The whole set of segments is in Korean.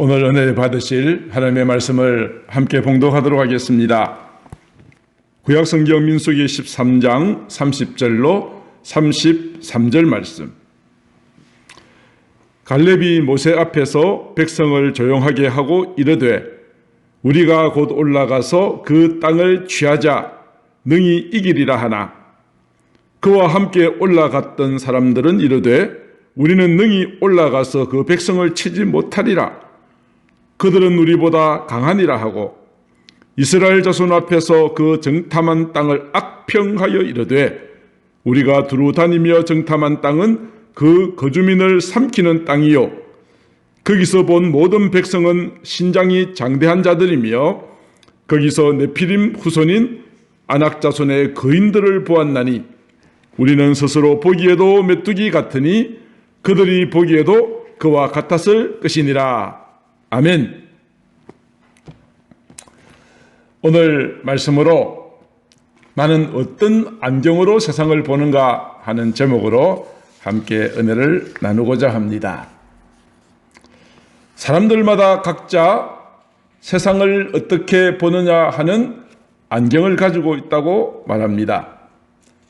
오늘 은혜 받으실 하나님의 말씀을 함께 봉독하도록 하겠습니다. 구약성경 민수기 13장 30절로 33절 말씀. 갈렙이 모세 앞에서 백성을 조용하게 하고 이르되 우리가 곧 올라가서 그 땅을 취하자 능히 이기리라 하나 그와 함께 올라갔던 사람들은 이르되 우리는 능히 올라가서 그 백성을 치지 못하리라. 그들은 우리보다 강하니라 하고 이스라엘 자손 앞에서 그 정탐한 땅을 악평하여 이르되 우리가 두루 다니며 정탐한 땅은 그 거주민을 삼키는 땅이요 거기서 본 모든 백성은 신장이 장대한 자들이며 거기서 네피림 후손인 아낙 자손의 거인들을 보았나니 우리는 스스로 보기에도 메뚜기 같으니 그들이 보기에도 그와 같았을 것이니라. 아멘. 오늘 말씀으로 나는 어떤 안경으로 세상을 보는가 하는 제목으로 함께 은혜를 나누고자 합니다. 사람들마다 각자 세상을 어떻게 보느냐 하는 안경을 가지고 있다고 말합니다.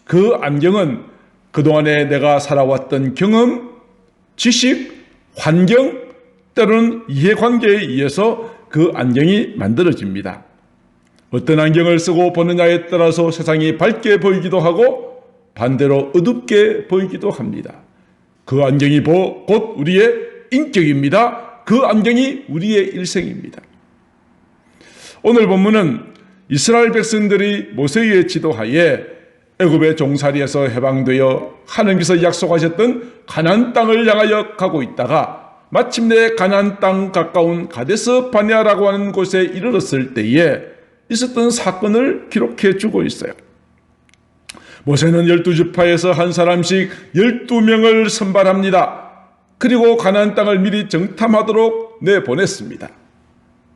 그 안경은 그동안에 내가 살아왔던 경험, 지식, 환경, 때로는 이해관계에 의해서 그 안경이 만들어집니다. 어떤 안경을 쓰고 보느냐에 따라서 세상이 밝게 보이기도 하고 반대로 어둡게 보이기도 합니다. 그 안경이 곧 우리의 인격입니다. 그 안경이 우리의 일생입니다. 오늘 본문은 이스라엘 백성들이 모세의 지도하에 애굽의 종살이에서 해방되어 하나님께서 약속하셨던 가나안 땅을 향하여 가고 있다가 마침내 가나안 땅 가까운 가데스 바네아라고 하는 곳에 이르렀을 때에 있었던 사건을 기록해 주고 있어요. 모세는 12지파에서 한 사람씩 12명을 선발합니다. 그리고 가나안 땅을 미리 정탐하도록 내보냈습니다.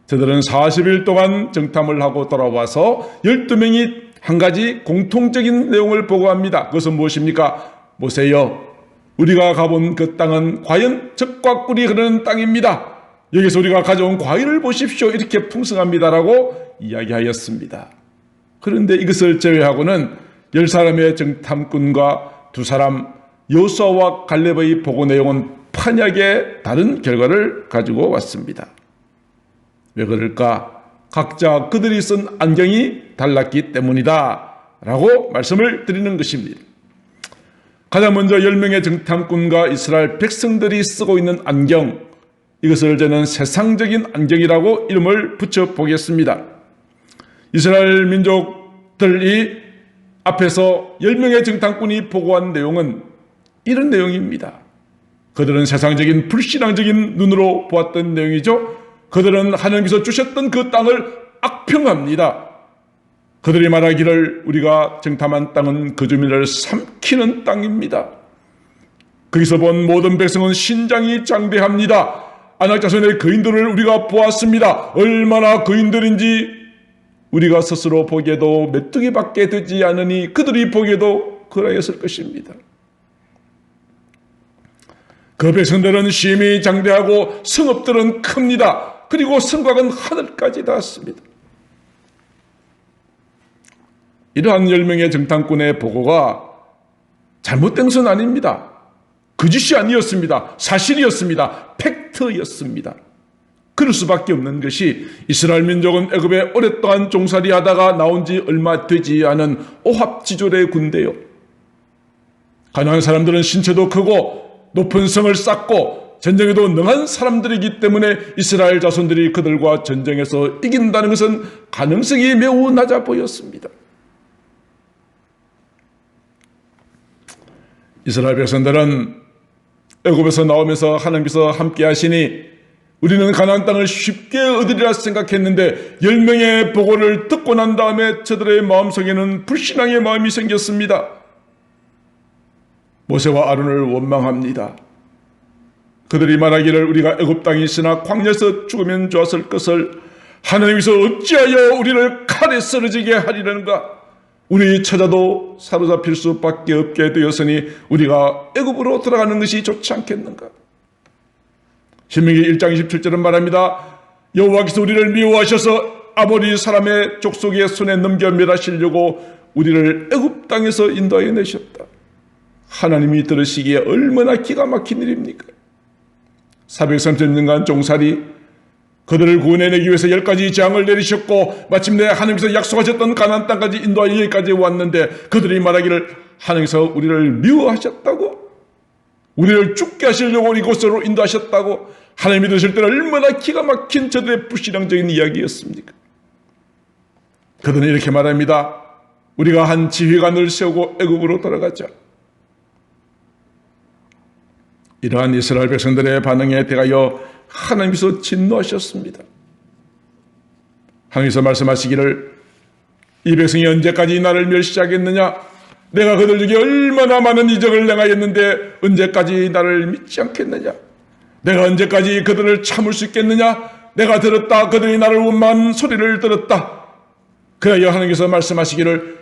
저들은 40일 동안 정탐을 하고 돌아와서 12명이 한 가지 공통적인 내용을 보고합니다. 그것은 무엇입니까? 모세여, 우리가 가본 그 땅은 과연 젖과 꿀이 흐르는 땅입니다. 여기서 우리가 가져온 과일을 보십시오. 이렇게 풍성합니다라고 이야기하였습니다. 그런데 이것을 제외하고는 10사람의 정탐꾼과 2사람 여호수아와 갈렙의 보고 내용은 판약의 다른 결과를 가지고 왔습니다. 왜 그럴까? 각자 그들이 쓴 안경이 달랐기 때문이다 라고 말씀을 드리는 것입니다. 가장 먼저 10명의 정탐꾼과 이스라엘 백성들이 쓰고 있는 안경, 이것을 저는 세상적인 안경이라고 이름을 붙여보겠습니다. 이스라엘 민족들이 앞에서 10명의 정탐꾼이 보고한 내용은 이런 내용입니다. 그들은 세상적인 불신앙적인 눈으로 보았던 내용이죠. 그들은 하나님께서 주셨던 그 땅을 악평합니다. 그들이 말하기를 우리가 정탐한 땅은 거주민을 삼키는 땅입니다. 거기서 본 모든 백성은 신장이 장대합니다. 아낙 자손의 거인들을 우리가 보았습니다. 얼마나 거인들인지 우리가 스스로 보기에도 메뚜기밖에 되지 않으니 그들이 보기에도 그러했을 것입니다. 그 백성들은 심히 장대하고 성읍들은 큽니다. 그리고 성곽은 하늘까지 닿았습니다. 이러한 10명의 정탐꾼의 보고가 잘못된 것은 아닙니다. 거짓이 아니었습니다. 사실이었습니다. 팩트였습니다. 그럴 수밖에 없는 것이 이스라엘 민족은 애굽에 오랫동안 종살이하다가 나온 지 얼마 되지 않은 오합지졸의 군대요. 가나안 사람들은 신체도 크고 높은 성을 쌓고 전쟁에도 능한 사람들이기 때문에 이스라엘 자손들이 그들과 전쟁에서 이긴다는 것은 가능성이 매우 낮아 보였습니다. 이스라엘 백성들은 애굽에서 나오면서 하나님께서 함께 하시니 우리는 가나안 땅을 쉽게 얻으리라 생각했는데 10명의 보고를 듣고 난 다음에 저들의 마음속에는 불신앙의 마음이 생겼습니다. 모세와 아론을 원망합니다. 그들이 말하기를 우리가 애굽 땅에 있으나 광야에서 죽으면 좋았을 것을 하나님께서 어찌하여 우리를 칼에 쓰러지게 하리는가? 우리 처자도 사로잡힐 수밖에 없게 되었으니 우리가 애굽으로 들어가는 것이 좋지 않겠는가? 신명기 1장 27절은 말합니다. 여호와께서 우리를 미워하셔서 아모리 사람의 족속의 손에 넘겨 멸하시려고 우리를 애굽 땅에서 인도하여 내셨다. 하나님이 들으시기에 얼마나 기가 막힌 일입니까? 430년간 종살이 그들을 구원해내기 위해서 10가지 재앙을 내리셨고 마침내 하나님께서 약속하셨던 가나안 땅까지 인도하여 여기까지 왔는데 그들이 말하기를 하나님께서 우리를 미워하셨다고, 우리를 죽게 하시려고 이곳으로 인도하셨다고. 하나님이 들으실 때는 얼마나 기가 막힌 저들의 불신앙적인 이야기였습니까? 그들은 이렇게 말합니다. 우리가 한 지휘관을 세우고 애굽으로 돌아가자. 이러한 이스라엘 백성들의 반응에 대하여 하나님께서 진노하셨습니다. 하나님께서 말씀하시기를 이 백성이 언제까지 나를 멸시하겠느냐? 내가 그들 중에 얼마나 많은 이적을 행하였는데 언제까지 나를 믿지 않겠느냐? 내가 언제까지 그들을 참을 수 있겠느냐? 내가 들었다. 그들이 나를 원망하는 소리를 들었다. 그래야 하나님께서 말씀하시기를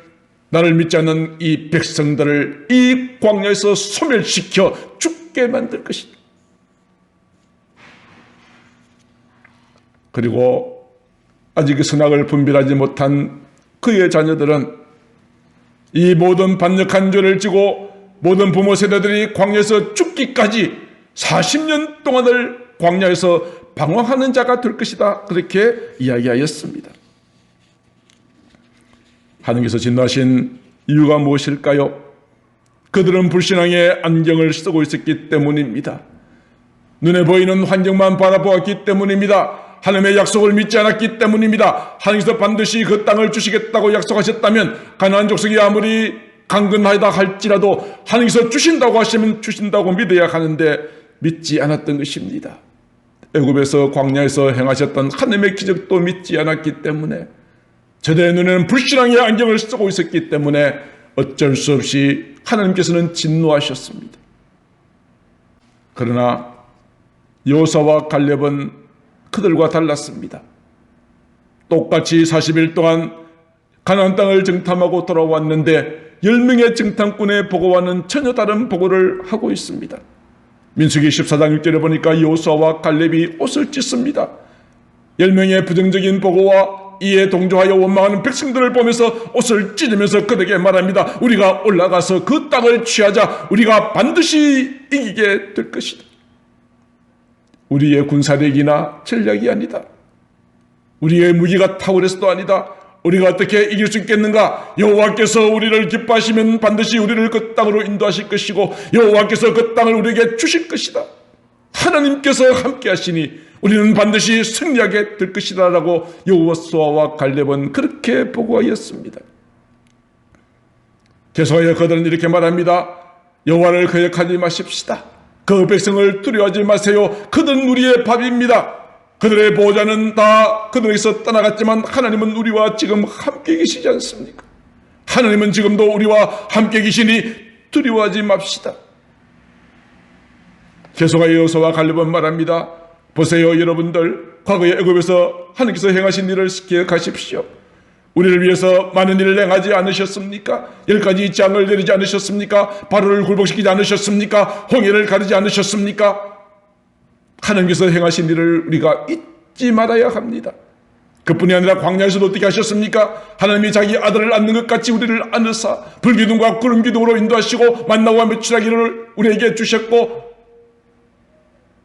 나를 믿지 않는 이 백성들을 이 광야에서 소멸시켜 죽게 만들 것이다. 그리고 아직 그 선악을 분별하지 못한 그의 자녀들은 이 모든 반역한 죄를 지고 모든 부모 세대들이 광야에서 죽기까지 40년 동안을 광야에서 방황하는 자가 될 것이다. 그렇게 이야기하였습니다. 하나님께서 진노하신 이유가 무엇일까요? 그들은 불신앙의 안경을 쓰고 있었기 때문입니다. 눈에 보이는 환경만 바라보았기 때문입니다. 하나님의 약속을 믿지 않았기 때문입니다. 하나님께서 반드시 그 땅을 주시겠다고 약속하셨다면 가나안 족속이 아무리 강건하다 할지라도 하나님께서 주신다고 하시면 주신다고 믿어야 하는데 믿지 않았던 것입니다. 애굽에서 광야에서 행하셨던 하나님의 기적도 믿지 않았기 때문에 저들의 눈에는 불신앙의 안경을 쓰고 있었기 때문에 어쩔 수 없이 하나님께서는 진노하셨습니다. 그러나 여호수아와 갈렙은 그들과 달랐습니다. 똑같이 40일 동안 가나안 땅을 정탐하고 돌아왔는데 10명의 정탐꾼의 보고와는 전혀 다른 보고를 하고 있습니다. 민수기 14장 1절에 보니까 여호수아와 갈렙이 옷을 찢습니다. 10명의 부정적인 보고와 이에 동조하여 원망하는 백성들을 보면서 옷을 찢으면서 그들에게 말합니다. 우리가 올라가서 그 땅을 취하자. 우리가 반드시 이기게 될 것이다. 우리의 군사력이나 전략이 아니다. 우리의 무기가 탁월해서도 아니다. 우리가 어떻게 이길 수 있겠는가? 여호와께서 우리를 기뻐하시면 반드시 우리를 그 땅으로 인도하실 것이고 여호와께서 그 땅을 우리에게 주실 것이다. 하나님께서 함께 하시니 우리는 반드시 승리하게 될 것이다 라고 여호수아와 갈렙은 그렇게 보고하였습니다. 계속하여 그들은 이렇게 말합니다. 여호와를 거역하지 마십시다. 그 백성을 두려워하지 마세요. 그들은 우리의 밥입니다. 그들의 보호자는 다 그들에게서 떠나갔지만 하나님은 우리와 지금 함께 계시지 않습니까? 하나님은 지금도 우리와 함께 계시니 두려워하지 맙시다. 계속하여 여호수아와 갈렙은 말합니다. 보세요 여러분들, 과거의 애굽에서 하나님께서 행하신 일을 기억하십시오. 우리를 위해서 많은 일을 행하지 않으셨습니까? 10가지 재앙을 내리지 않으셨습니까? 바로를 굴복시키지 않으셨습니까? 홍해를 가르지 않으셨습니까? 하나님께서 행하신 일을 우리가 잊지 말아야 합니다. 그뿐이 아니라 광야에서도 어떻게 하셨습니까? 하나님이 자기 아들을 낳는 것 같이 우리를 안으사 불기둥과 구름기둥으로 인도하시고 만나와 메추라기를 우리에게 주셨고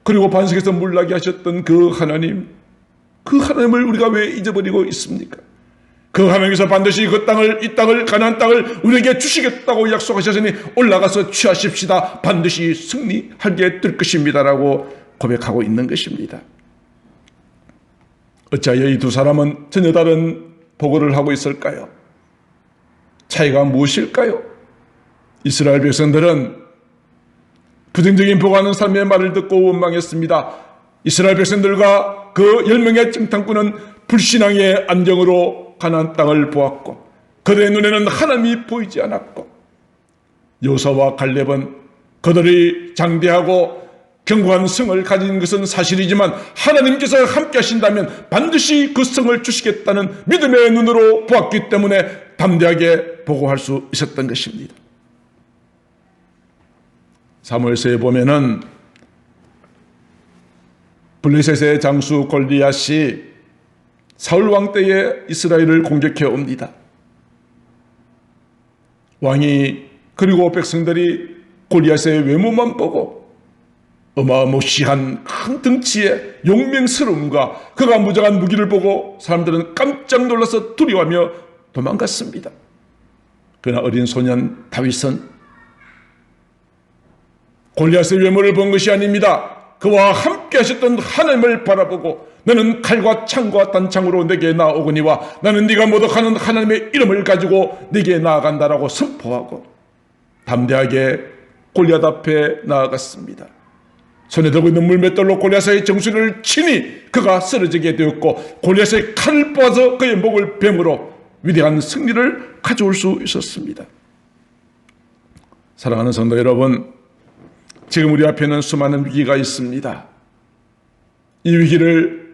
그리고 반석에서 물나게 하셨던 그 하나님을 우리가 왜 잊어버리고 있습니까? 그 하나님께서 반드시 그 땅을, 이 땅을, 가나안 땅을 우리에게 주시겠다고 약속하셨으니 올라가서 취하십시다. 반드시 승리하게 될 것입니다라고 고백하고 있는 것입니다. 어찌하여 이 두 사람은 전혀 다른 보고를 하고 있을까요? 차이가 무엇일까요? 이스라엘 백성들은 부정적인 보고하는 삶의 말을 듣고 원망했습니다. 이스라엘 백성들과 그 10명의 정탐꾼은 불신앙의 안경으로 가나안 땅을 보았고 그들의 눈에는 하나님이 보이지 않았고 여호수아와 갈렙은 그들이 장대하고 견고한 성을 가진 것은 사실이지만 하나님께서 함께 하신다면 반드시 그 성을 주시겠다는 믿음의 눈으로 보았기 때문에 담대하게 보고할 수 있었던 것입니다. 사무엘서에 보면은 블레셋의 장수 골리앗이 사울 왕 때에 이스라엘을 공격해 옵니다. 왕이 그리고 백성들이 골리앗의 외모만 보고 어마무시한 큰 등치의 용맹스러움과 그가 무장한 무기를 보고 사람들은 깜짝 놀라서 두려워하며 도망갔습니다. 그러나 어린 소년 다윗은 골리앗의 외모를 본 것이 아닙니다. 그와 함께 하셨던 하나님을 바라보고 너는 칼과 창과 단창으로 내게 나오거니와 나는 네가 모독하는 하나님의 이름을 가지고 네게 나아간다라고 선포하고 담대하게 골리앗 앞에 나아갔습니다. 손에 들고 있는 물맷돌로 골리앗의 정수리를 치니 그가 쓰러지게 되었고 골리앗의 칼을 뽑아서 그의 목을 뱀으로 위대한 승리를 가져올 수 있었습니다. 사랑하는 성도 여러분, 지금 우리 앞에는 수많은 위기가 있습니다. 이 위기를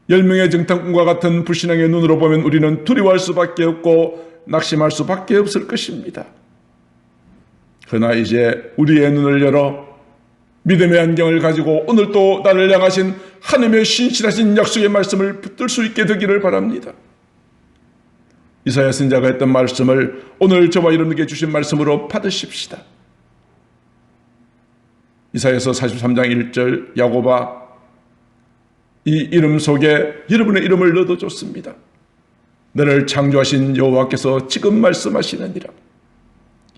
10명의 정탐꾼과 같은 불신앙의 눈으로 보면 우리는 두려워할 수밖에 없고 낙심할 수밖에 없을 것입니다. 그러나 이제 우리의 눈을 열어 믿음의 안경을 가지고 오늘도 나를 향하신 하나님의 신실하신 약속의 말씀을 붙들 수 있게 되기를 바랍니다. 이사야 선지자가 했던 말씀을 오늘 저와 여러분에게 주신 말씀으로 받으십시다. 이사야서 43장 1절 야곱아 이 이름 속에 여러분의 이름을 넣어줬습니다. 너를 창조하신 여호와께서 지금 말씀하시느니라.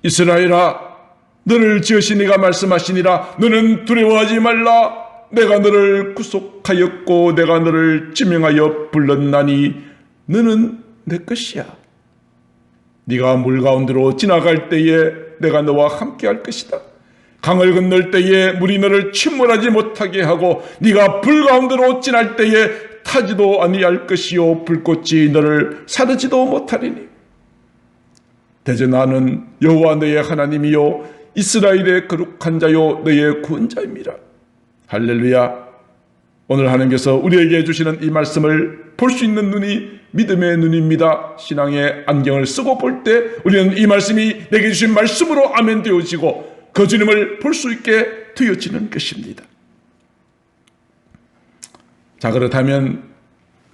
이스라엘아 너를 지으신 이가 말씀하시니라. 너는 두려워하지 말라. 내가 너를 구속하였고 내가 너를 지명하여 불렀나니 너는 내 것이야. 네가 물 가운데로 지나갈 때에 내가 너와 함께 할 것이다. 강을 건널 때에 물이 너를 침몰하지 못하게 하고 네가 불 가운데로 지날 때에 타지도 아니할 것이요 불꽃이 너를 사르지도 못하리니 대저 나는 여호와 너의 하나님이요 이스라엘의 거룩한 자요 너의 구원자입니다. 할렐루야. 오늘 하나님께서 우리에게 주시는 이 말씀을 볼 수 있는 눈이 믿음의 눈입니다. 신앙의 안경을 쓰고 볼 때 우리는 이 말씀이 내게 주신 말씀으로 아멘 되어지고 그 주님을 볼 수 있게 되어지는 것입니다. 자, 그렇다면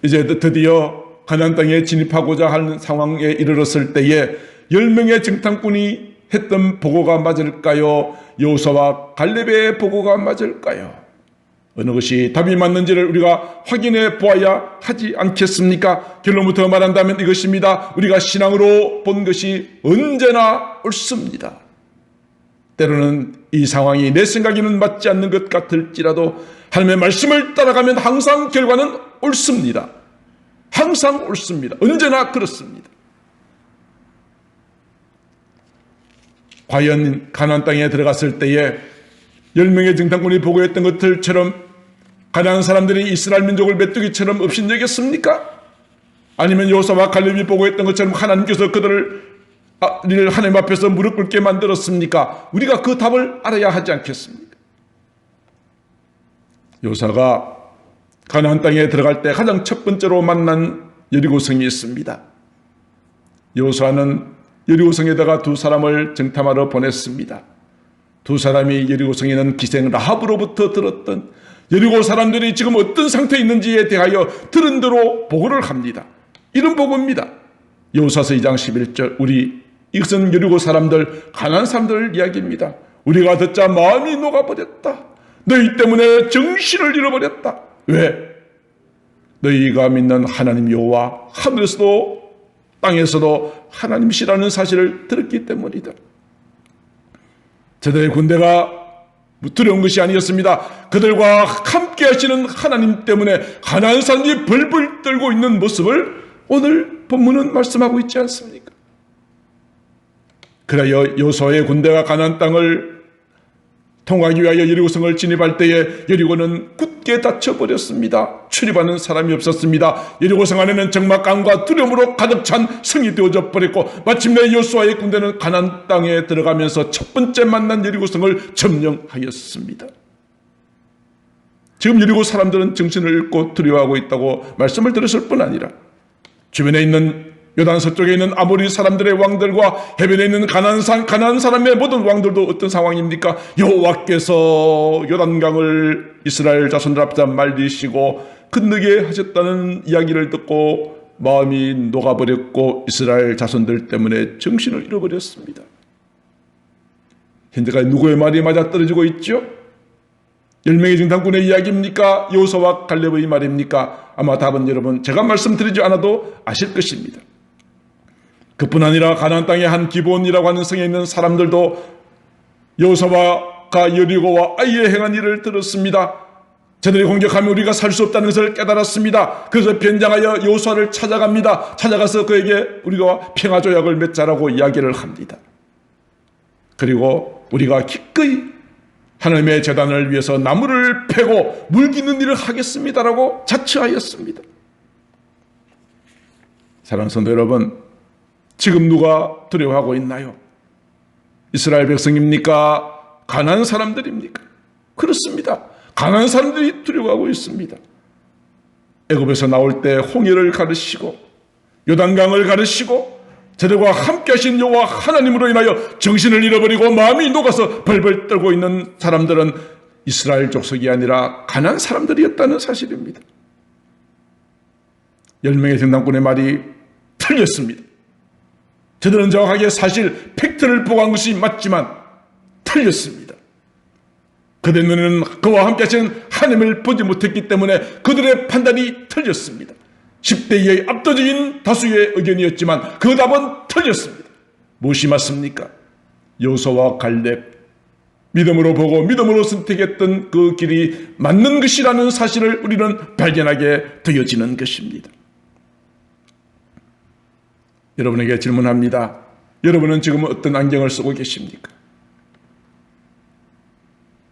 이제 드디어 가나안 땅에 진입하고자 하는 상황에 이르렀을 때에 10명의 정탐꾼이 했던 보고가 맞을까요? 여호수아와 갈렙의 보고가 맞을까요? 어느 것이 답이 맞는지를 우리가 확인해 보아야 하지 않겠습니까? 결론부터 말한다면 이것입니다. 우리가 신앙으로 본 것이 언제나 옳습니다. 때로는 이 상황이 내 생각에는 맞지 않는 것 같을지라도 하나님의 말씀을 따라가면 항상 결과는 옳습니다. 항상 옳습니다. 언제나 그렇습니다. 과연 가나안 땅에 들어갔을 때에 10명의 정탐꾼이 보고했던 것들처럼 가나안 사람들이 이스라엘 민족을 메뚜기처럼 업신여겼습니까? 아니면 여호수아와 갈렙이 보고했던 것처럼 하나님께서 그들을 하나님 앞에서 무릎 꿇게 만들었습니까? 우리가 그 답을 알아야 하지 않겠습니까? 여호수아가 가나안 땅에 들어갈 때 가장 첫 번째로 만난 여리고성이 있습니다. 여호수아는 여리고성에다가 두 사람을 정탐하러 보냈습니다. 두 사람이 여리고성에 있는 기생 라합으로부터 들었던 여리고 사람들이 지금 어떤 상태에 있는지에 대하여 들은 대로 보고를 합니다. 이런 보고입니다. 여호수아서 2장 11절 이것은 여리고 사람들 가나안 사람들 이야기입니다. 우리가 듣자 마음이 녹아버렸다. 너희 때문에 정신을 잃어버렸다. 왜? 너희가 믿는 하나님 여호와 하늘에서도 땅에서도 하나님이시라는 사실을 들었기 때문이다. 저들의 군대가 두려운 것이 아니었습니다. 그들과 함께 하시는 하나님 때문에 가나안 사람들이 벌벌 떨고 있는 모습을 오늘 본문은 말씀하고 있지 않습니까? 그래야 여호수아의 군대가 가나안 땅을 통하기 위하여 여리고성을 진입할 때에 여리고는 굳게 닫혀버렸습니다. 출입하는 사람이 없었습니다. 여리고성 안에는 적막감과 두려움으로 가득 찬 성이 되어져 버렸고 마침내 여호수아의 군대는 가나안 땅에 들어가면서 첫 번째 만난 여리고성을 점령하였습니다. 지금 여리고 사람들은 정신을 잃고 두려워하고 있다고 말씀을 들었을 뿐 아니라 주변에 있는 요단 서쪽에 있는 아모리 사람들의 왕들과 해변에 있는 가나안 사람의 모든 왕들도 어떤 상황입니까? 여호와께서 요단강을 이스라엘 자손들 앞에서 말리시고 건너게 하셨다는 이야기를 듣고 마음이 녹아버렸고 이스라엘 자손들 때문에 정신을 잃어버렸습니다. 현재까지 누구의 말이 맞아떨어지고 있죠? 10명의 정탐꾼의 이야기입니까? 여호수아와 갈렙의 말입니까? 아마 답은 여러분 제가 말씀드리지 않아도 아실 것입니다. 그뿐 아니라 가나안 땅의 한 기브온이라고 하는 성에 있는 사람들도 여호수아가 여리고와 아이에 행한 일을 들었습니다. 저들이 공격하면 우리가 살 수 없다는 것을 깨달았습니다. 그래서 변장하여 여호수아를 찾아갑니다. 찾아가서 그에게 우리가 평화조약을 맺자라고 이야기를 합니다. 그리고 우리가 기꺼이 하나님의 제단을 위해서 나무를 패고 물기는 일을 하겠습니다라고 자처하였습니다. 사랑하는 성도 여러분, 지금 누가 두려워하고 있나요? 이스라엘 백성입니까? 가나안 사람들입니까? 그렇습니다. 가나안 사람들이 두려워하고 있습니다. 애굽에서 나올 때 홍해를 가르시고 요단강을 가르시고 저들과 함께 하신 여호와 하나님으로 인하여 정신을 잃어버리고 마음이 녹아서 벌벌 떨고 있는 사람들은 이스라엘 족속이 아니라 가나안 사람들이었다는 사실입니다. 10명의 정탐꾼의 말이 틀렸습니다. 저들은 정확하게 사실 팩트를 보고한 것이 맞지만 틀렸습니다. 그들의 눈에는 그와 함께 하신 하나님을 보지 못했기 때문에 그들의 판단이 틀렸습니다. 10대 2의 압도적인 다수의 의견이었지만 그 답은 틀렸습니다. 무엇이 맞습니까? 여호수아와 갈렙, 믿음으로 보고 믿음으로 선택했던 그 길이 맞는 것이라는 사실을 우리는 발견하게 되어지는 것입니다. 여러분에게 질문합니다. 여러분은 지금 어떤 안경을 쓰고 계십니까?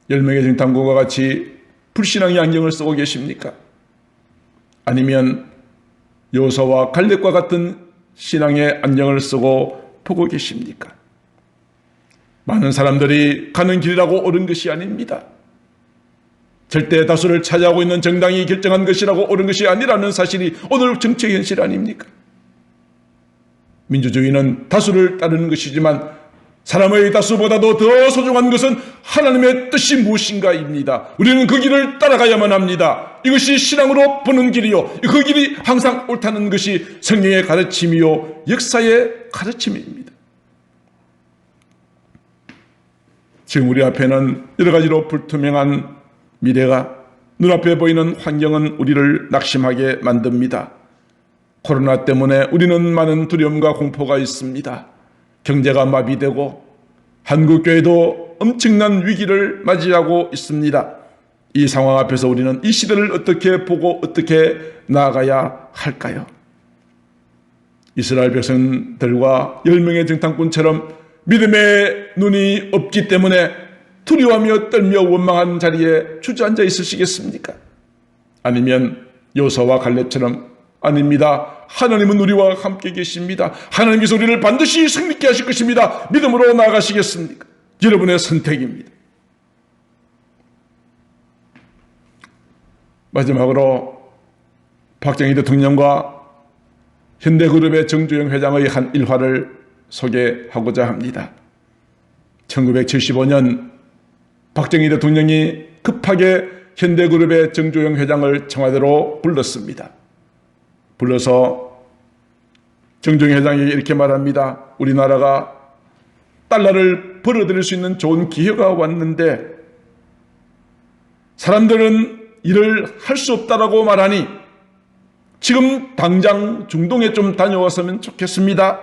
10명의 정탐꾼과 같이 불신앙의 안경을 쓰고 계십니까? 아니면 여호수아와 갈렙과 같은 신앙의 안경을 쓰고 보고 계십니까? 많은 사람들이 가는 길이라고 옳은 것이 아닙니다. 절대 다수를 차지하고 있는 정당이 결정한 것이라고 옳은 것이 아니라는 사실이 오늘 정치의 현실 아닙니까? 민주주의는 다수를 따르는 것이지만 사람의 다수보다도 더 소중한 것은 하나님의 뜻이 무엇인가입니다. 우리는 그 길을 따라가야만 합니다. 이것이 신앙으로 보는 길이요, 그 길이 항상 옳다는 것이 성경의 가르침이요 역사의 가르침입니다. 지금 우리 앞에는 여러 가지로 불투명한 미래가 눈앞에 보이는 환경은 우리를 낙심하게 만듭니다. 코로나 때문에 우리는 많은 두려움과 공포가 있습니다. 경제가 마비되고 한국교회도 엄청난 위기를 맞이하고 있습니다. 이 상황 앞에서 우리는 이 시대를 어떻게 보고 어떻게 나아가야 할까요? 이스라엘 백성들과 10명의 정탐꾼처럼 믿음의 눈이 없기 때문에 두려워하며 떨며 원망한 자리에 주저앉아 있으시겠습니까? 아니면 여호수아와 갈렙처럼 아닙니다. 하나님은 우리와 함께 계십니다. 하나님께서 우리를 반드시 승리케 하실 것입니다. 믿음으로 나아가시겠습니까? 여러분의 선택입니다. 마지막으로 박정희 대통령과 현대그룹의 정주영 회장의 한 일화를 소개하고자 합니다. 1975년 박정희 대통령이 급하게 현대그룹의 정주영 회장을 청와대로 불렀습니다. 불러서 정주영 회장이 이렇게 말합니다. 우리나라가 달러를 벌어들일 수 있는 좋은 기회가 왔는데 사람들은 일을 할 수 없다라고 말하니 지금 당장 중동에 좀 다녀왔으면 좋겠습니다.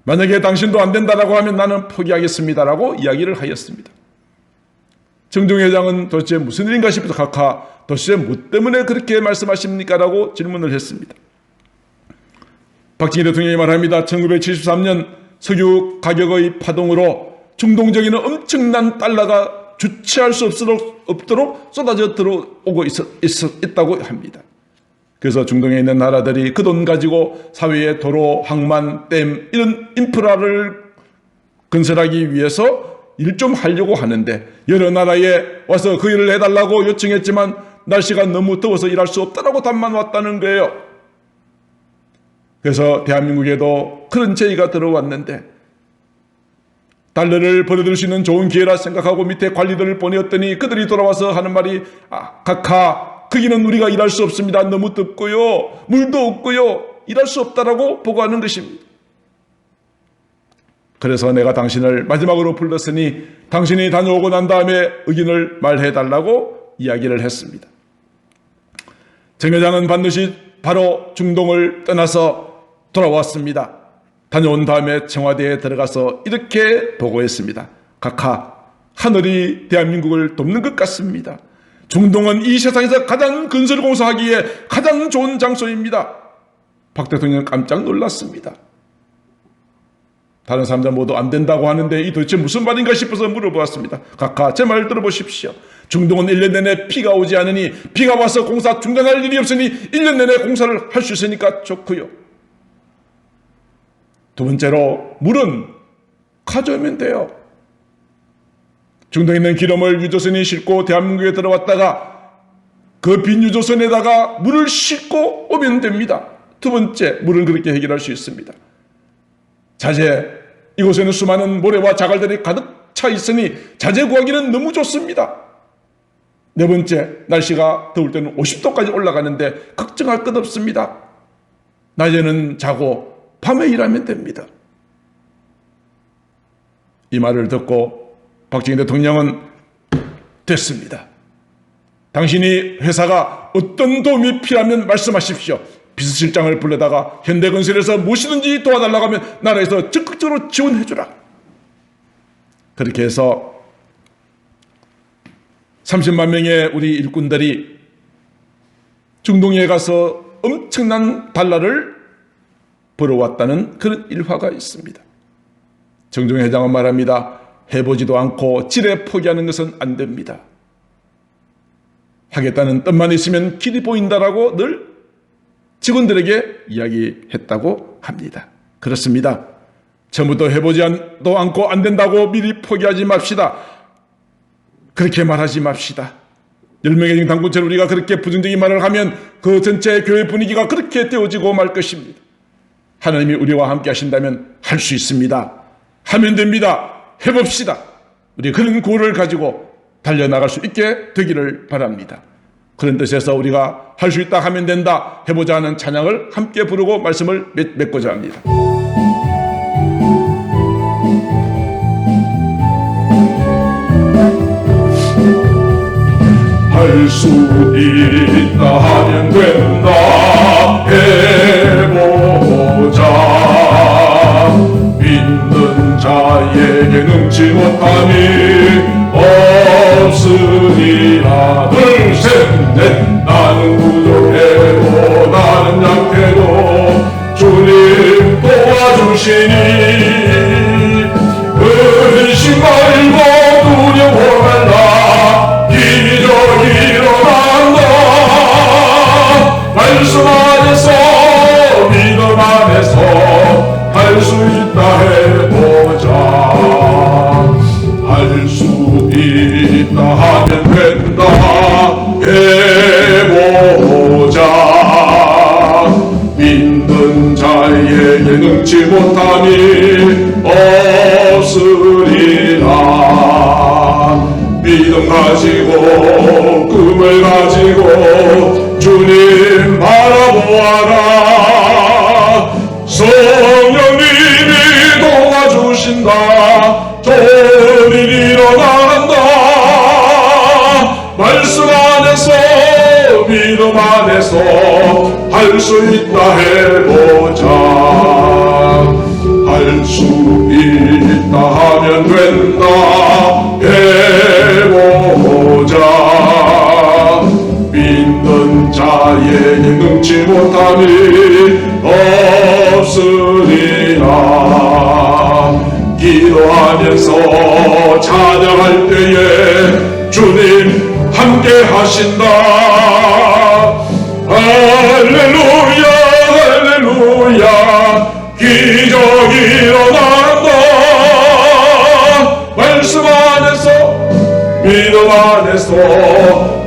만약에 당신도 안 된다라고 하면 나는 포기하겠습니다라고 이야기를 하였습니다. 정주영 회장은 도대체 무슨 일인가 싶어서 각하 도대체 뭐 때문에 그렇게 말씀하십니까? 라고 질문을 했습니다. 박정희 대통령이 말합니다. 1973년 석유 가격의 파동으로 중동적인 엄청난 달러가 주체할 수 없도록 쏟아져 들어오고 있다고 합니다. 그래서 중동에 있는 나라들이 그 돈 가지고 사회의 도로, 항만, 댐 이런 인프라를 건설하기 위해서 일 좀 하려고 하는데 여러 나라에 와서 그 일을 해달라고 요청했지만 날씨가 너무 더워서 일할 수 없다라고 답만 왔다는 거예요. 그래서 대한민국에도 그런 제의가 들어왔는데 달러를 벌어들일 수 있는 좋은 기회라 생각하고 밑에 관리들을 보내었더니 그들이 돌아와서 하는 말이 각하 거기는 우리가 일할 수 없습니다. 너무 덥고요. 물도 없고요. 일할 수 없다라고 보고하는 것입니다. 그래서 내가 당신을 마지막으로 불렀으니 당신이 다녀오고 난 다음에 의견을 말해달라고 이야기를 했습니다. 정 회장은 반드시 바로 중동을 떠나서 돌아왔습니다. 다녀온 다음에 청와대에 들어가서 이렇게 보고했습니다. 각하, 하늘이 대한민국을 돕는 것 같습니다. 중동은 이 세상에서 가장 건설공사하기에 가장 좋은 장소입니다. 박 대통령은 깜짝 놀랐습니다. 다른 사람들 모두 안 된다고 하는데 이 도대체 무슨 말인가 싶어서 물어보았습니다. 각하, 제 말 들어보십시오. 중동은 1년 내내 비가 오지 않으니 비가 와서 공사 중단할 일이 없으니 1년 내내 공사를 할 수 있으니까 좋고요. 두 번째로 물은 가져오면 돼요. 중동에 있는 기름을 유조선이 싣고 대한민국에 들어왔다가 그 빈 유조선에다가 물을 싣고 오면 됩니다. 두 번째, 물은 그렇게 해결할 수 있습니다. 자재, 이곳에는 수많은 모래와 자갈들이 가득 차 있으니 자재 구하기는 너무 좋습니다. 네 번째, 날씨가 더울 때는 50도까지 올라가는데 걱정할 것 없습니다. 낮에는 자고 밤에 일하면 됩니다. 이 말을 듣고 박정희 대통령은 됐습니다. 당신이 회사가 어떤 도움이 필요하면 말씀하십시오. 비서실장을 불러다가 현대건설에서 무엇이든지 도와달라고 하면 나라에서 적극적으로 지원해주라. 그렇게 해서 30만 명의 우리 일꾼들이 중동에 가서 엄청난 달러를 벌어왔다는 그런 일화가 있습니다. 정종회 회장은 말합니다. 해보지도 않고 지레 포기하는 것은 안 됩니다. 하겠다는 뜻만 있으면 길이 보인다라고 늘 직원들에게 이야기했다고 합니다. 그렇습니다. 처음부터 해보지도 않고 안 된다고 미리 포기하지 맙시다. 그렇게 말하지 맙시다. 10명의 당군체로 우리가 그렇게 부정적인 말을 하면 그 전체 교회 분위기가 그렇게 되어지고 말 것입니다. 하나님이 우리와 함께 하신다면 할 수 있습니다. 하면 됩니다. 해봅시다. 우리 그런 구호를 가지고 달려나갈 수 있게 되기를 바랍니다. 그런 뜻에서 우리가 할 수 있다 하면 된다 해보자 하는 찬양을 함께 부르고 말씀을 맺고자 합니다. 할 수 있다 하면 된다 해보자. 믿는 자에게 능치 못함이 없으리라. 둘, 셋, 넷. 나는 부족해도 나는 약해도 주님 도와주시니 의심 말고 두려워 말라. 기적이 일어난다. 말씀 안에서 믿음 안에서 할 수 있다 해보자. 할 수 있다 하면 된다 해보자. 믿는 자에게 능치 못함이 없으리라. 믿음 가지고 꿈을 가지고 주님 바라보아라. 성령님이 도와주신다. 좋은 일이 일어난다. 말씀 안에서 믿음 안에서 할 수 있다 해보자. 할 수 있다 하면 된다 해보자. 믿는 자에게 능치 못함이 없으리라. 기도하면서 찬양할 때에 주님 함께 하신다. 할렐루야 할렐루야. 기적이 일어난다. 말씀 안에서 믿음 안에서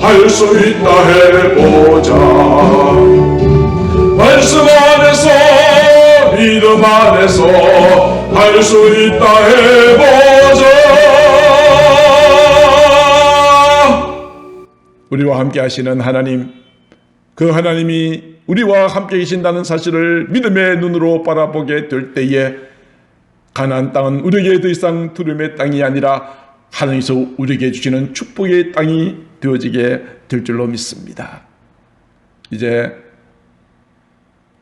할 수 있다 해보자. 말씀 안에서 믿음 안에서 할 수 있다 해보자. 우리와 함께 하시는 하나님, 그 하나님이 우리와 함께 계신다는 사실을 믿음의 눈으로 바라보게 될 때에 가나안 땅은 우리에게 더 이상 두려움의 땅이 아니라 하나님께서 우리에게 주시는 축복의 땅이 되어지게 될 줄로 믿습니다. 이제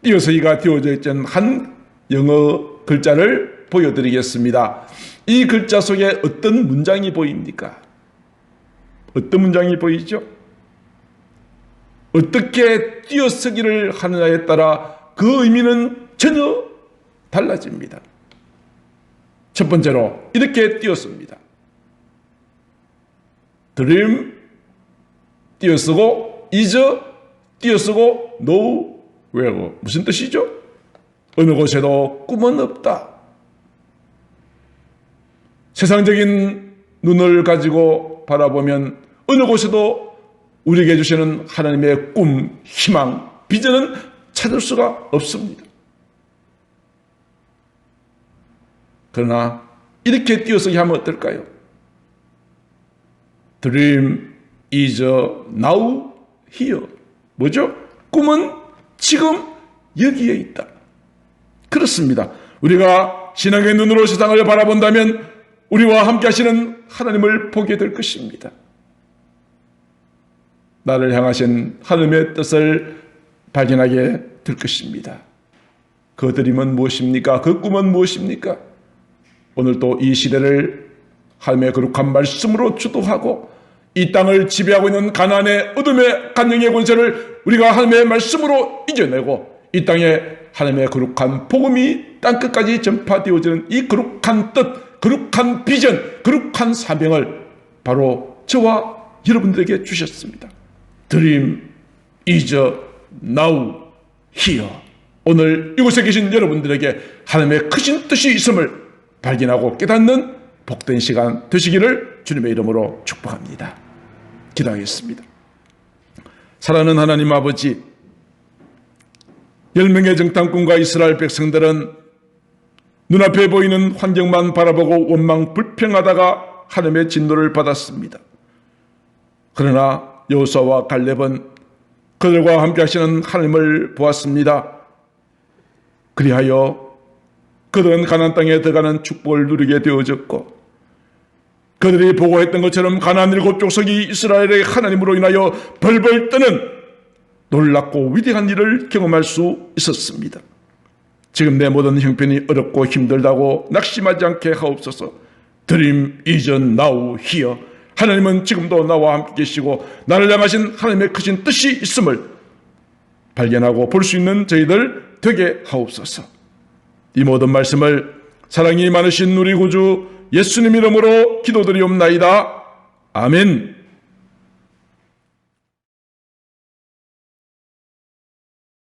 띄어쓰기가 되어져 있던 한 영어 글자를 보여드리겠습니다. 이 글자 속에 어떤 문장이 보입니까? 어떤 문장이 보이죠? 어떻게 띄어쓰기를 하느냐에 따라 그 의미는 전혀 달라집니다. 첫 번째로 이렇게 띄었습니다. dream 띄어쓰고 is 띄어쓰고 nowhere. 무슨 뜻이죠? 어느 곳에도 꿈은 없다. 세상적인 눈을 가지고 바라보면 어느 곳에도 우리에게 주시는 하나님의 꿈, 희망, 비전은 찾을 수가 없습니다. 그러나 이렇게 띄어쓰기 하면 어떨까요? Dream is now here. 뭐죠? 꿈은 지금 여기에 있다. 그렇습니다. 우리가 신앙의 눈으로 세상을 바라본다면 우리와 함께 하시는 하나님을 보게 될 것입니다. 나를 향하신 하나님의 뜻을 발견하게 될 것입니다. 그 드림은 무엇입니까? 그 꿈은 무엇입니까? 오늘도 이 시대를 하나님의 거룩한 말씀으로 주도하고 이 땅을 지배하고 있는 가나안의 어둠의 간영의 권세를 우리가 하나님의 말씀으로 이겨내고 이 땅에 하나님의 거룩한 복음이 땅끝까지 전파되어지는 이 거룩한 뜻, 거룩한 비전, 거룩한 사명을 바로 저와 여러분들에게 주셨습니다. Dream is now here. 오늘 이곳에 계신 여러분들에게 하나님의 크신 뜻이 있음을 발견하고 깨닫는 복된 시간 되시기를 주님의 이름으로 축복합니다. 기도하겠습니다. 사랑하는 하나님 아버지, 10명의 정탐꾼과 이스라엘 백성들은 눈앞에 보이는 환경만 바라보고 원망 불평하다가 하나님의 진노를 받았습니다. 그러나 여호수아와 갈렙은 그들과 함께 하시는 하나님을 보았습니다. 그리하여 그들은 가나안 땅에 들어가는 축복을 누리게 되어졌고 그들이 보고했던 것처럼 가나안 7족속이 이스라엘의 하나님으로 인하여 벌벌 뜨는 놀랍고 위대한 일을 경험할 수 있었습니다. 지금 내 모든 형편이 어렵고 힘들다고 낙심하지 않게 하옵소서. Dream is now here. 하나님은 지금도 나와 함께 계시고 나를 향하신 하나님의 크신 뜻이 있음을 발견하고 볼 수 있는 저희들 되게 하옵소서. 이 모든 말씀을 사랑이 많으신 우리 구주 예수님 이름으로 기도드리옵나이다. 아멘.